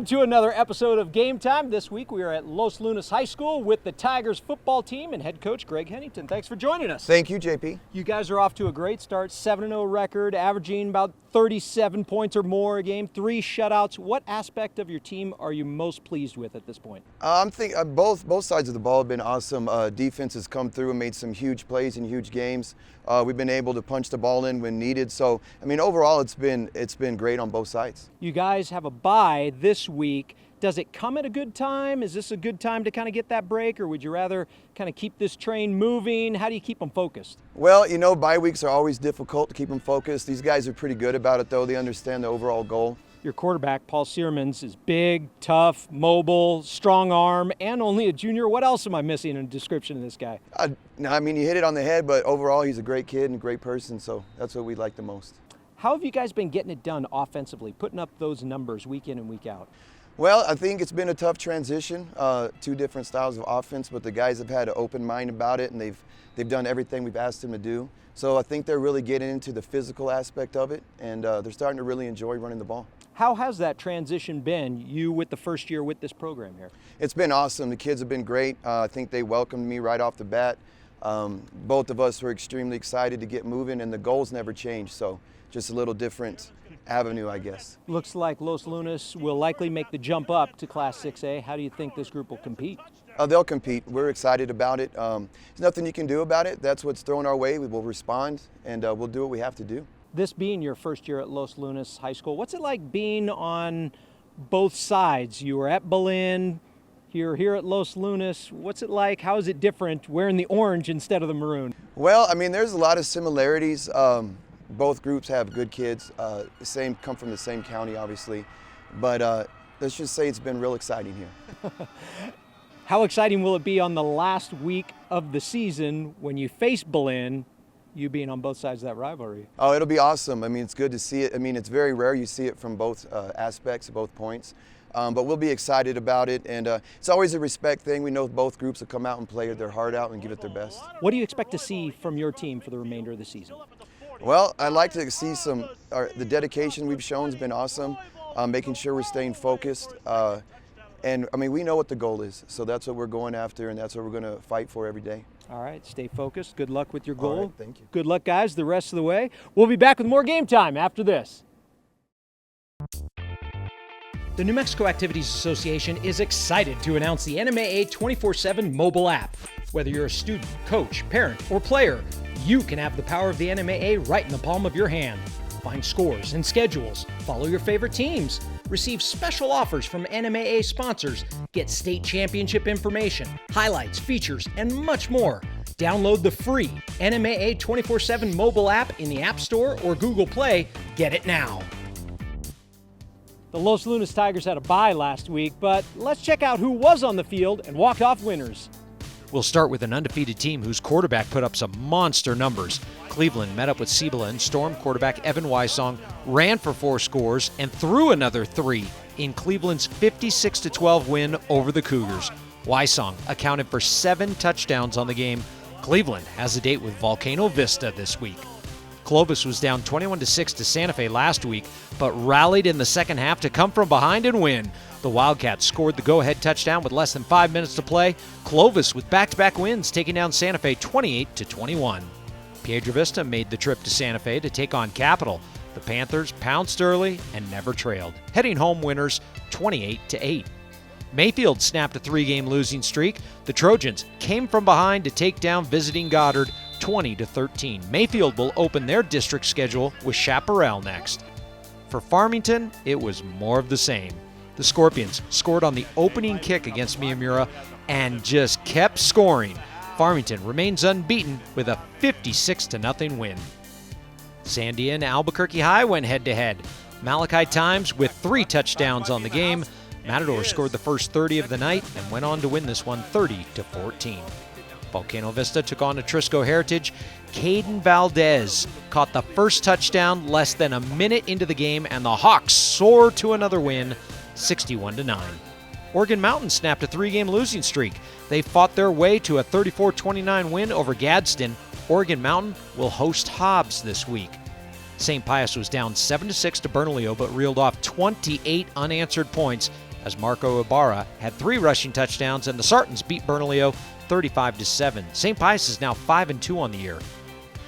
Welcome to another episode of Game Time. This week we are at Los Lunas High School with the Tigers football team and head coach Greg Hennington. Thanks for joining us. Thank you, JP. You guys are off to a great start, 7-0 record, averaging about 37 points or more a game, 3 shutouts. What aspect of your team are you most pleased with at this point? I'm thinking both sides of the ball have been awesome. Defense has come through and made some huge plays in huge games. We've been able to punch the ball in when needed. So, I mean, overall, it's been great on both sides. You guys have a bye this week. Does it come at a good time? Is this a good time to kind of get that break, or would you rather kind of keep this train moving? How do you keep them focused? Well, you know, bye weeks are always difficult to keep them focused. These guys are pretty good about it, though. They understand the overall goal. Your quarterback, Paul Searmans, is big, tough, mobile, strong arm, and only a junior. What else am I missing in a description of this guy? I mean, you hit it on the head, but overall, he's a great kid and a great person, so that's what we like the most. How have you guys been getting it done offensively, putting up those numbers week in and week out? Well, I think it's been a tough transition, 2 different styles of offense, but the guys have had an open mind about it, and they've done everything we've asked them to do. So I think they're really getting into the physical aspect of it, and they're starting to really enjoy running the ball. How has that transition been, you with the first year with this program here? It's been awesome. The kids have been great. I think they welcomed me right off the bat. Both of us were extremely excited to get moving, and the goals never changed, so just a little different avenue, I guess. Looks like Los Lunas will likely make the jump up to Class 6A. How do you think this group will compete? They'll compete. We're excited about it. There's nothing you can do about it. That's what's thrown our way. We will respond, and we'll do what we have to do. This being your first year at Los Lunas High School, what's it like being on both sides? You were at Berlin, you're here at Los Lunas. What's it like? How is it different wearing the orange instead of the maroon? Well, I mean, there's a lot of similarities. Both groups have good kids, come from the same county, obviously. But let's just say it's been real exciting here. How exciting will it be on the last week of the season when you face Berlin, you being on both sides of that rivalry? Oh, it'll be awesome. I mean, it's good to see it. I mean, it's very rare you see it from both aspects, both points. But we'll be excited about it, and it's always a respect thing. We know both groups will come out and play their heart out and give it their best. What do you expect to see from your team for the remainder of the season? Well, I'd like to see the dedication we've shown has been awesome, making sure we're staying focused. And I mean, we know what the goal is, so that's what we're going after, and that's what we're going to fight for every day. All right, stay focused. Good luck with your goal. All right, thank you. Good luck, guys, the rest of the way. We'll be back with more Game Time after this. The New Mexico Activities Association is excited to announce the NMAA 24/7 mobile app. Whether you're a student, coach, parent, or player, you can have the power of the NMAA right in the palm of your hand. Find scores and schedules, follow your favorite teams, receive special offers from NMAA sponsors, get state championship information, highlights, features, and much more. Download the free NMAA 24/7 mobile app in the App Store or Google Play. Get it now. The Los Lunas Tigers had a bye last week, but let's check out who was on the field and walked off winners. We'll start with an undefeated team whose quarterback put up some monster numbers. Cleveland met up with Cibola, and Storm quarterback Evan Wysong ran for 4 scores and threw another 3 in Cleveland's 56-12 win over the Cougars. Wysong accounted for 7 touchdowns on the game. Cleveland has a date with Volcano Vista this week. Clovis was down 21-6 to Santa Fe last week, but rallied in the second half to come from behind and win. The Wildcats scored the go-ahead touchdown with less than 5 minutes to play. Clovis with back-to-back wins, taking down Santa Fe 28-21. Piedra Vista made the trip to Santa Fe to take on Capital. The Panthers pounced early and never trailed, heading home winners 28-8. Mayfield snapped a 3-game losing streak. The Trojans came from behind to take down visiting Goddard 20-13. Mayfield will open their district schedule with Chaparral next. For Farmington, it was more of the same. The Scorpions scored on the opening kick against Miyamura and just kept scoring. Farmington remains unbeaten with a 56-0 win. Sandia and Albuquerque High went head-to-head. Malachi Times with 3 touchdowns on the game. Matador scored the first 30 of the night and went on to win this one 30-14. Volcano Vista took on Atrisco Heritage. Caden Valdez caught the first touchdown less than a minute into the game, and the Hawks soar to another win, 61-9. Oregon Mountain snapped a 3-game losing streak. They fought their way to a 34-29 win over Gadsden. Oregon Mountain will host Hobbs this week. St. Pius was down 7-6 to Bernalillo, but reeled off 28 unanswered points as Marco Ibarra had 3 rushing touchdowns, and the Sartans beat Bernalillo 35-7. St. Pius is now 5-2 on the year.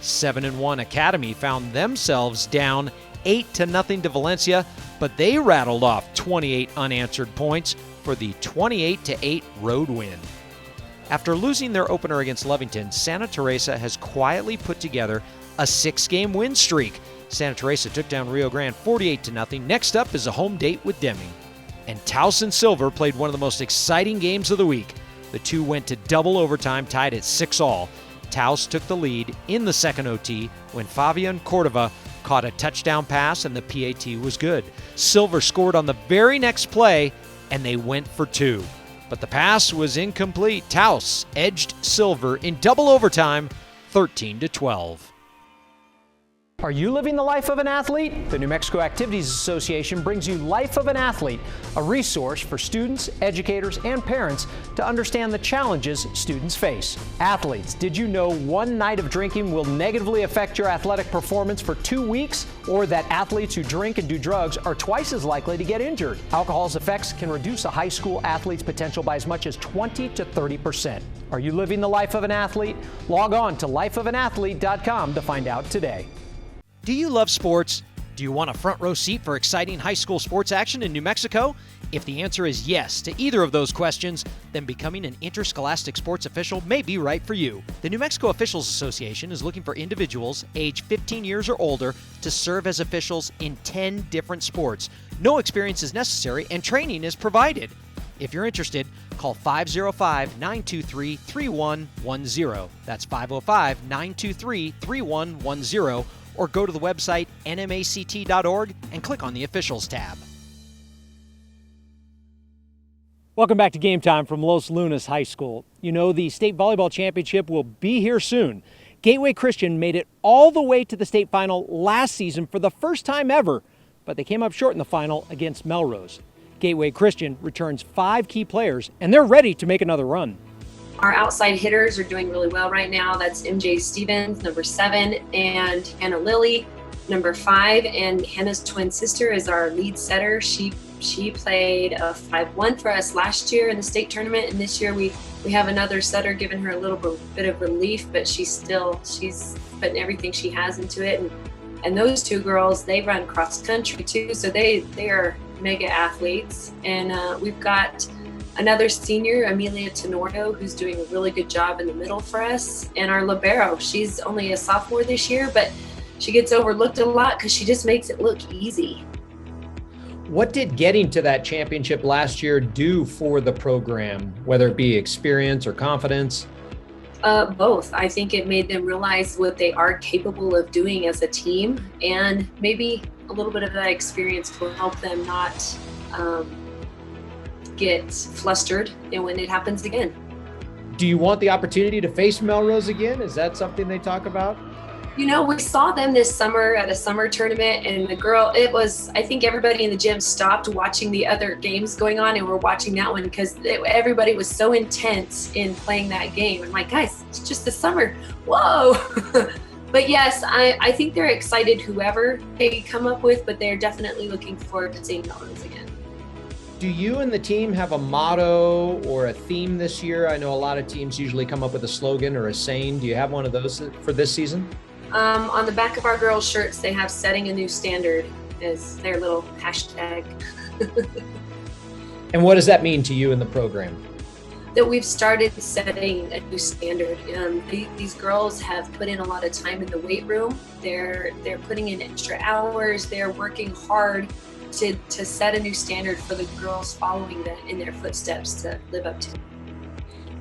7-1 Academy found themselves down 8-0 to Valencia, but they rattled off 28 unanswered points for the 28-8 road win. After losing their opener against Lovington, Santa Teresa has quietly put together a 6-game win streak. Santa Teresa took down Rio Grande 48-0. Next up is a home date with Deming. And Taos and Silver played one of the most exciting games of the week. The two went to double overtime, tied at 6-all. Taos took the lead in the second OT when Fabian Cordova caught a touchdown pass and the PAT was good. Silver scored on the very next play and they went for 2. But the pass was incomplete. Taos edged Silver in double overtime 13-12. Are you living the life of an athlete? The New Mexico Activities Association brings you Life of an Athlete, a resource for students, educators, and parents to understand the challenges students face. Athletes, did you know one night of drinking will negatively affect your athletic performance for 2 weeks? Or that athletes who drink and do drugs are twice as likely to get injured? Alcohol's effects can reduce a high school athlete's potential by as much as 20 to 30%. Are you living the life of an athlete? Log on to lifeofanathlete.com to find out today. Do you love sports? Do you want a front row seat for exciting high school sports action in New Mexico? If the answer is yes to either of those questions, then becoming an interscholastic sports official may be right for you. The New Mexico Officials Association is looking for individuals age 15 years or older to serve as officials in 10 different sports. No experience is necessary and training is provided. If you're interested, call 505-923-3110. That's 505-923-3110. Or go to the website nmact.org and click on the Officials tab. Welcome back to Game Time from Los Lunas High School. You know, the state volleyball championship will be here soon. Gateway Christian made it all the way to the state final last season for the first time ever, but they came up short in the final against Melrose. Gateway Christian returns 5 key players, and they're ready to make another run. Our outside hitters are doing really well right now. That's MJ Stevens, number 7, and Hannah Lilly, number 5. And Hannah's twin sister is our lead setter. She played a 5-1 for us last year in the state tournament, and this year we have another setter giving her a little bit of relief, but she's putting everything she has into it. And those 2 girls, they run cross country too, so they are mega athletes. And we've got another senior, Amelia Tenorio, who's doing a really good job in the middle for us. And our libero, she's only a sophomore this year, but she gets overlooked a lot because she just makes it look easy. What did getting to that championship last year do for the program, whether it be experience or confidence? Both. I think it made them realize what they are capable of doing as a team, and maybe a little bit of that experience will help them not get flustered and when it happens again. Do you want the opportunity to face Melrose again? Is that something they talk about? You know, we saw them this summer at a summer tournament, and I think everybody in the gym stopped watching the other games going on and we're watching that one because everybody was so intense in playing that game. I'm like, guys, it's just the summer. Whoa. But yes, I think they're excited whoever they come up with, but they're definitely looking forward to seeing Melrose again. Do you and the team have a motto or a theme this year? I know a lot of teams usually come up with a slogan or a saying. Do you have one of those for this season? On the back of our girls' shirts, they have "setting a new standard" as their little hashtag. And what does that mean to you in the program? That we've started setting a new standard. These girls have put in a lot of time in the weight room. They're putting in extra hours. They're working hard to set a new standard for the girls following that in their footsteps to live up to.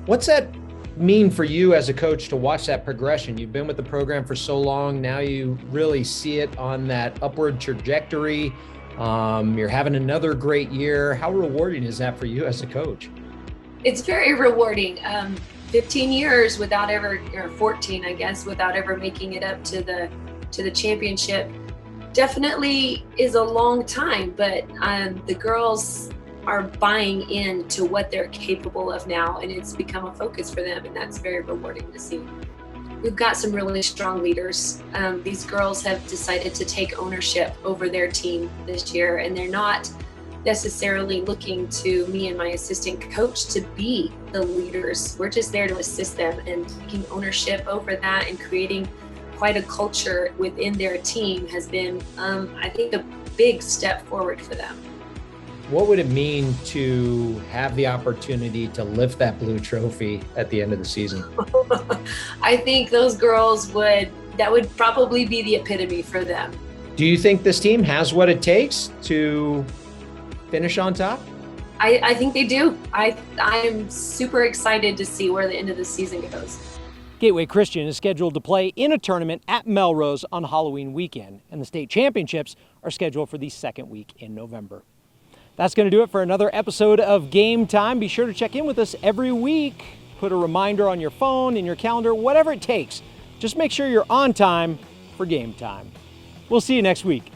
What's that mean for you as a coach to watch that progression? You've been with the program for so long. Now you really see it on that upward trajectory. You're having another great year. How rewarding is that for you as a coach? It's very rewarding. 15 years without ever, or 14, I guess, without ever making it up to the championship definitely is a long time, but the girls are buying into what they're capable of now, and it's become a focus for them, and that's very rewarding to see. We've got some really strong leaders. These girls have decided to take ownership over their team this year, and they're not necessarily looking to me and my assistant coach to be the leaders. We're just there to assist them, and taking ownership over that and creating quite a culture within their team has been, I think, a big step forward for them. What would it mean to have the opportunity to lift that blue trophy at the end of the season? I think those girls that would probably be the epitome for them. Do you think this team has what it takes to finish on top? I think they do. I'm super excited to see where the end of the season goes. Gateway Christian is scheduled to play in a tournament at Melrose on Halloween weekend, and the state championships are scheduled for the second week in November. That's going to do it for another episode of Game Time. Be sure to check in with us every week. Put a reminder on your phone, in your calendar, whatever it takes. Just make sure you're on time for game time. We'll see you next week.